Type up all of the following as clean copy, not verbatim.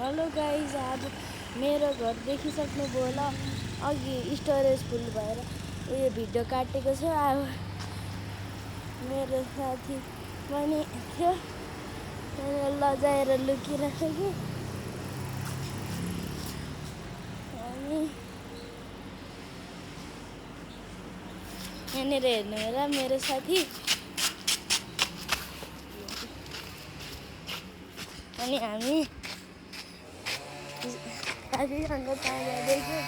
Hello guys, आज मेरो घर देखिसक्नुभयो होला। अघि स्टोरेज फुल भएर उयो भिडियो काटेको छ। अब मेरो साथी पनि थियो, लजाएर लुकिराखेको। अनि यहाँनिर हेर्नु होला मेरो साथी। अनि हामी साथीसँग कहाँ जाँदैछौँ।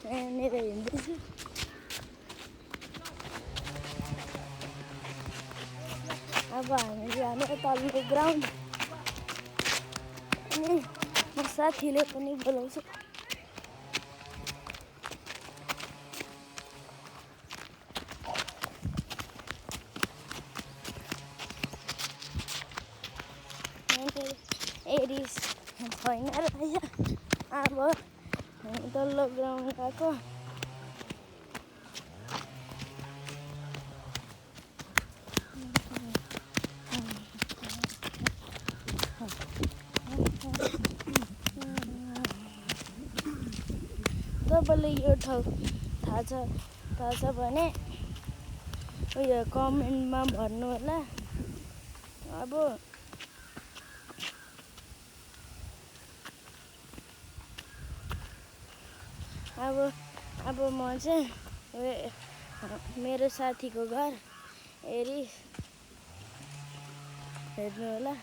यहाँनिर हिँड्दैछु। अब हामी जाने तल्लो ग्राउन्ड। अनि म साथीले पनि बोलाउँछु। एरिस छैन रहेछ। अब हामी तल्लो ग्राउन्ड गएको। तपाईँलाई यो ठाउँ थाहा छ भने उयो कमेन्टमा भन्नु होला। अब म चाहिँ मेरो साथीको घर एरिस हेर्नु होला।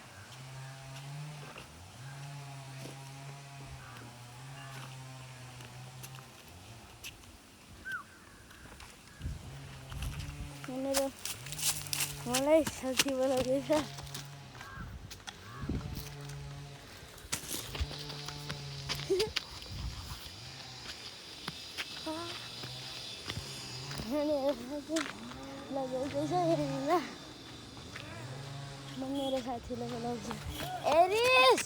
यहाँनिर मलाई साथी बोलाउँदैछ। लगाउँदैछ यहाँनिर। म मेरो साथीलाई बोलाउँछु। एरिस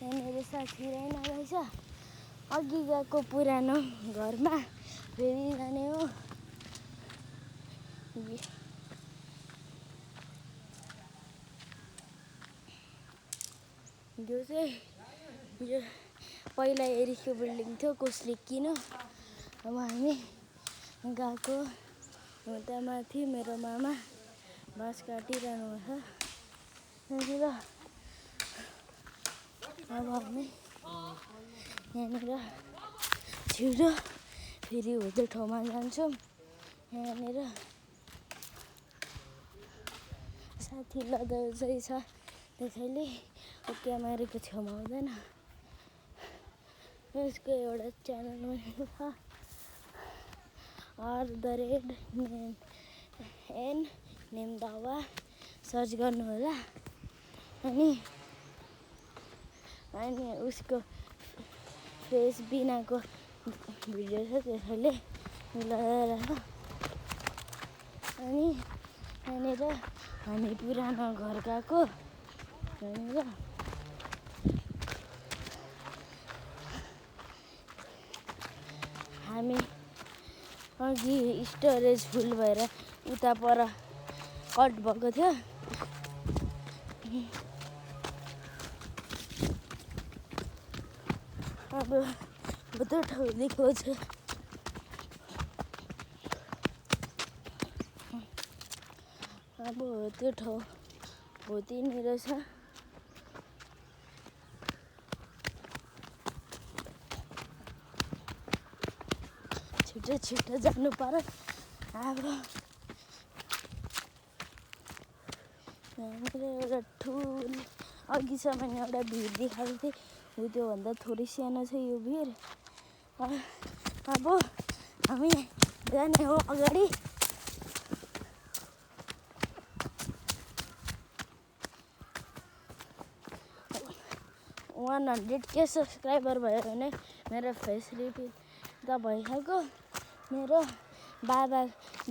यहाँनिर साथी रहेछ। अघि गएको पुरानो घरमा फेरि जाने हो। यो चाहिँ यो पहिला एरिसको बिल्डिङ थियो, कसले किन। अब हामी गएको उता माथि मेरो मामा बाँस काटिरहनु भएको छ यहाँनिर। अब हामी यहाँनिर छिटो फेरि हुँदो ठाउँमा जान्छौँ। यहाँनिर साथी लजाउँदैछ त्यसैले क्यामेराको छेउमा हुँदैन। यसको एउटा च्यानल पनि छ, R the red N name Dawa, search गर्नु होला। अनि उसको फेस बिनाको भिडियो छ, त्यसैले मिलाएर। अनि यहाँनिर हामी पुरानो घर गएको। यहाँनिर हामी अघि स्टोरेज फुल भएर उता पर कट भएको थियो। अब त्यो ठाउँ देखाउँछु। अब त्यो ठाउँ हो त्यहीँनिर छ। छिटो जानु पर्यो। अब यहाँनिर एउटा ठुलो अघिसम्म एउटा भिर देखाएको थिएँ, हो त्योभन्दा थोरै सानो छ यो भिर। अब हामी जाने हो अगाडि। 100K सब्सक्राइबर भयो भने मेरो फेस रिभिल त भइसक्यो। मेरो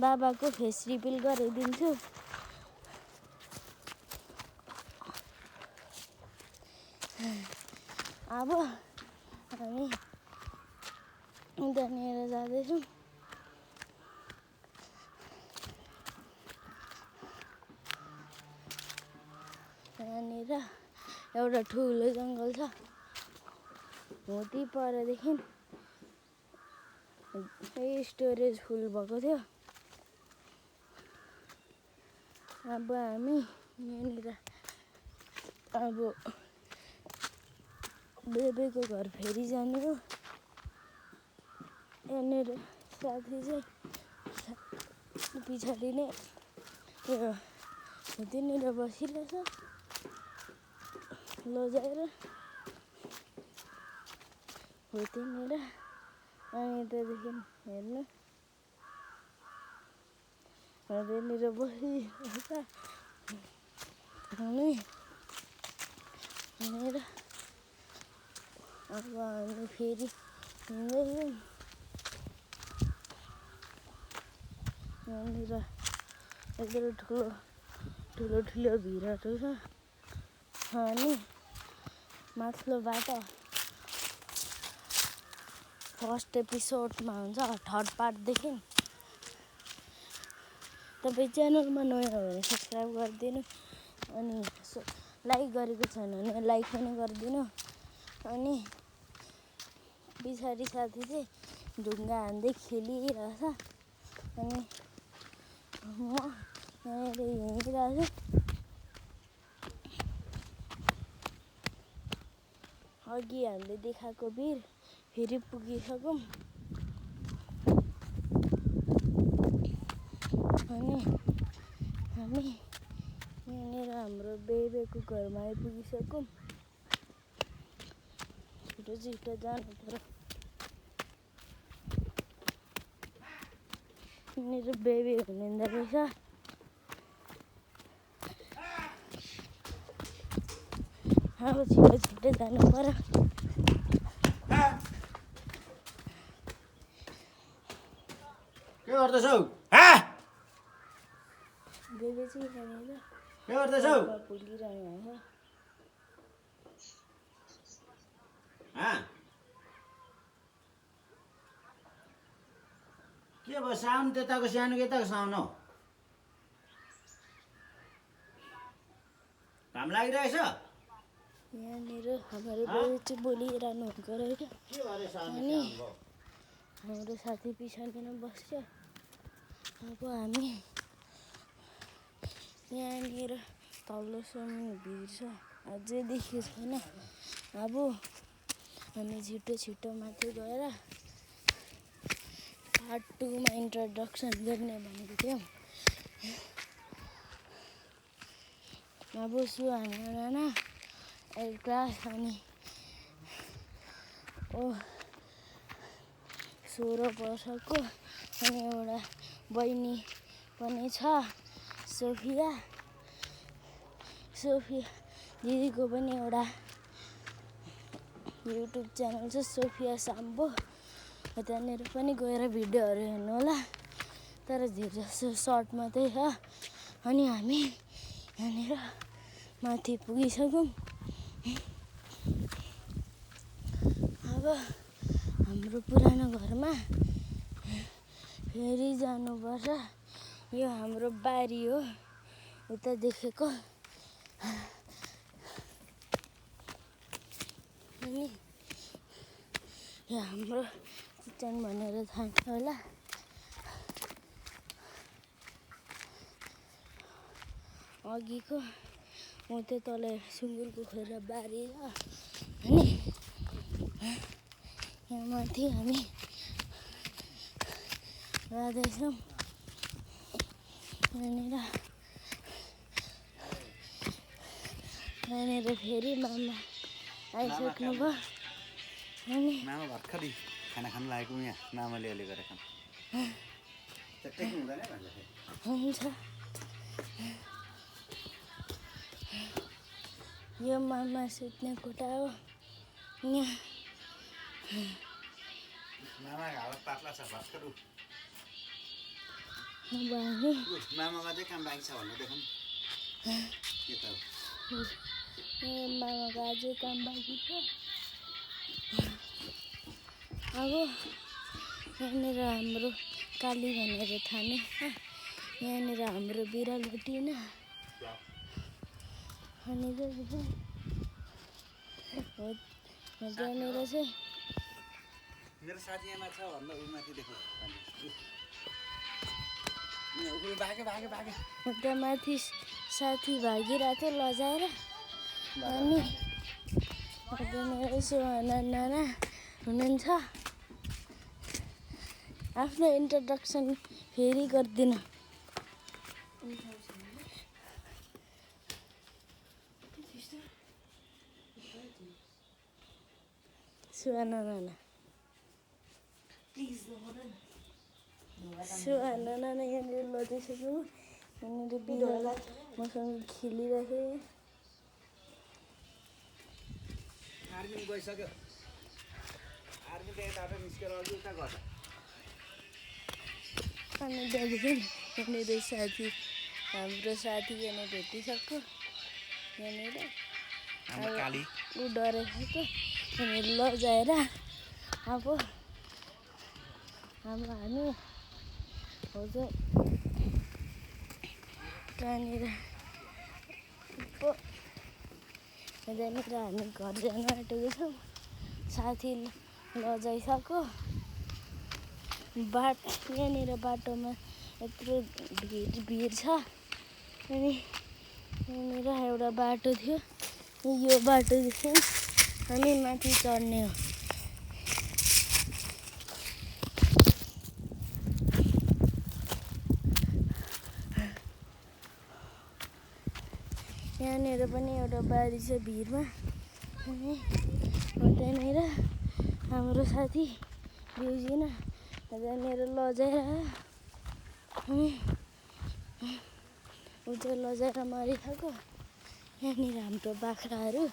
बाबाको फेस रिभिल गरिदिन्छु। अब हामी त्यहाँनिर जाँदैछौँ। यहाँनिर एउटा ठुलो जङ्गल छ। होटी परदेखि यही स्टोरेज फुल भएको थियो। अब हामी यहाँनिर अब बेबेको घर फेरि जाने हो। यहाँनिर साथी चाहिँ पछाडि नै त्यहाँनिर बसिरहेछ लजाएर हो त्यहाँनिर। अनि त्यहाँदेखि हेर्नु त्यहाँनिर बसिरहेछ अनि यहाँनिर अब हामी फेरि हिँड्दैछौँ। यहाँनिर एकदमै ठुलो भिरहरू छ। अनि माथिल्लो बाटो फर्स्ट एपिसोडमा हुन्छ 3rd पार्टदेखि। तपाईँ च्यानलमा नयाँ हो भने सब्सक्राइब गरिदिनु। अनि लाइक गरेको छैन भने लाइक पनि गरिदिनु। अनि पछाडि साथी चाहिँ ढुङ्गा हान्दै खेलिरहेछ। अनि म यहाँनिर हिँडिरहेछु। अघि हामीले देखाएको भिर फेरि पुगिसक्यौँ। अनि हामी यहाँनिर हाम्रो बेबेको घरमा आइपुगिसक्यौँ। छिटो जानु पर्यो। यहाँनिर बेबी हुनुहुँदो रहेछ। अब छिटो जानु पर्यो। के गर्दैछौ? बेबी चाहिँ यहाँनिर के गर्दैछौ? पुगिरहनु भएको छ। के भयो साउन्ड त्यताको सानो यताको साउन्ड हो? घाम लागिरहेछ? यहाँनिर हाम्रो बेबी चाहिँ बोलिरहनु भएको रहेछ। के भयो साउन्ड अनि भयो? हाम्रो साथी पछाडि नै बस्छ। अब हामी यहाँनिर तल्लोसम्म भिर छ। अझै देखेको छैन। अब हामी छिटो माथि गएर पार्ट 2 मा इन्ट्रोडक्सन गर्ने भनेको थियौँ। अब सुहाना क्लास अनि 16 वर्षको अनि एउटा बहिनी पनि छ सोफिया दिदीको पनि एउटा युट्युब च्यानल छ सोफिया साम्बो। त्यहाँनिर पनि गएर भिडियोहरू हेर्नु होला। तर धेरैजसो सर्ट मात्रै छ। अनि हामी यहाँनिर माथि पुगिसक्यौँ। अब हाम्रो पुरानो घरमा फेरि जानुपर्छ। यो हाम्रो बारी हो उता देखेको। अनि यो हाम्रो किचन भनेर थाहा छ होला। अघिको म त्यो तल सुँगुरको खोला बारी छ। अनि यहाँ माथि हामी जाँदैछौँ। यहाँनिर फेरि मामा आइसक्नु भयो। अनि मामा भर्खरै खाना खानु लागेको यहाँ मामाले अलि गरेर खानु। हुन्छ यो मामा सुत्ने कोठा हो। यहाँ मामाको हालत पातला छ भर्खर उ अब हामी मामामा चाहिँ काम बाँकी छ भन्नु देखौँ के त मेरो मामाको अझै काम बाँकी छ। अब यहाँनिर हाम्रो काली भनेर थाने यहाँनिर हाम्रो बिरालो टिना अनि त्यहाँनिर चाहिँ मेरो साथी यहाँ छ भन्दा उ माथि देखौँ त्यहाँ माथि साथी भागिरहेको थियो लजाएर अनि त्यहाँनिर सुहाना नाना हुनुहुन्छ। आफ्नो इन्ट्रोडक्सन फेरि गर्दिनँ। सुहाना नाना सुहाना नाना यहाँनिर लजाइसक्यो। यहाँनिर बिरालो मसँग खेलिरहेको आर्मी गइसक्यो आर्मी त यताबाट निस्केर अघि उता गर्छ अनि त्यहाँदेखि यहाँनिर साथी हाम्रो साथी यहाँनिर भेटिसक्यो। यहाँनिर हाम्रो काली ऊ डराइसक्यो यहाँनिर लजाएर अब हाम्रो हामी हो चाहिँ त्यहाँनिर त्यहाँनिर हामी घर जान आँटेको छौँ। साथी लजाइसक्यो। यहाँनिर बाटोमा यत्रो भिड छ। अनि यहाँनिर एउटा बाटो थियो यो बाटोदेखि हामी माथि चढ्ने हो। यहाँनिर पनि एउटा बारी छ भिरमा अनि त्यहाँनिर हाम्रो साथी बिउजिना त्यहाँनिर लजाएर अनि ऊ चाहिँ लजाएर मरिसक्यो। यहाँनिर हाम्रो बाख्राहरू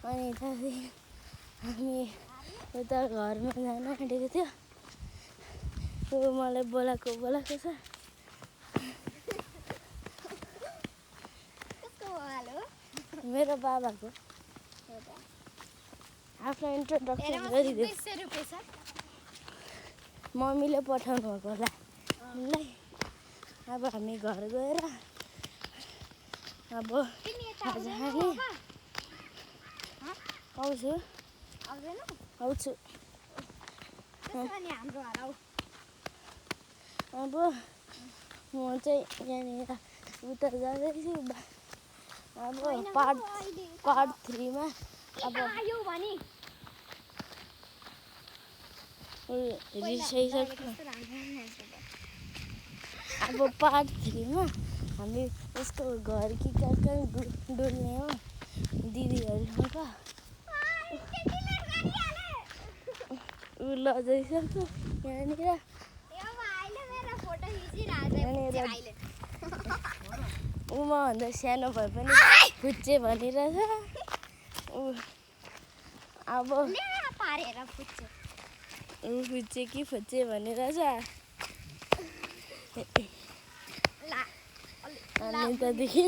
अनि त्यहाँदेखि हामी उता घरमा जान आँटेको थियो। ऊ मलाई बोलाएको छ। मेरो बाबाको आफ्नो इन्ट्रोडक्सन गरिदियो। मम्मीले पठाउनु भएको होला हामीलाई। अब हामी घर गएर अब आज हामी आउँछु अब म चाहिँ यहाँनिर उता जाँदैछु। अब पार्ट 3 मा अब रिसाइसक्यो। अब पार्ट 3 मा हामी उसको घर कि कहाँ डुल्ने हो दिदीहरूसँग ऊ लजाइसक्यो। यहाँनिर उमा भन्दा सानो भए पनि फुच्चे भनिरहेछ। अब ऊ फुच्चे कि फुच्चे भनिरहेछ। अनि त्यहाँदेखि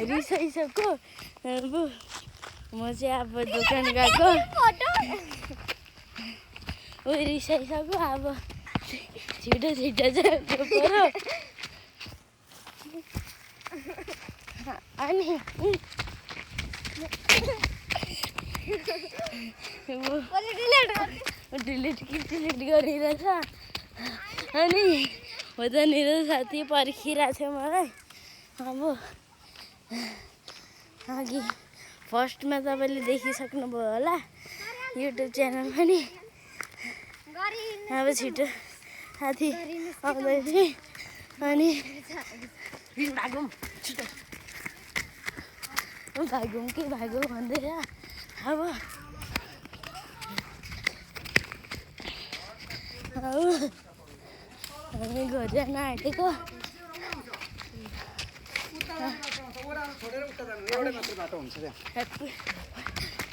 रिसाइसक्यो। अब म चाहिँ अब दोकान गएको ऊ रिसाइसक्यो। अब छिटो चाहिँ पऱ्यो। अनि डिलिट गरिरहेछ। अनि हो त्यहाँनिर साथी पर्खिरहेको थियो मलाई। अब अघि फर्स्टमा तपाईँले देखिसक्नुभयो होला युट्युब च्यानल पनि। अब छिटो साथी आउँदैछ अनि भागौँ कि भागौँ भन्दै अब हामी घर जान आँटेको। एउटै मात्र बाटो हुन्छ त्यहाँ।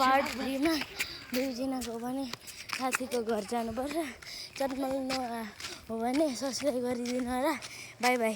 पार्ट 3 मा दुईजनाको भने साथीको घर जानुपर्छ। चटमल हो भने सब्सक्राइब गरिदिनु होला। By by.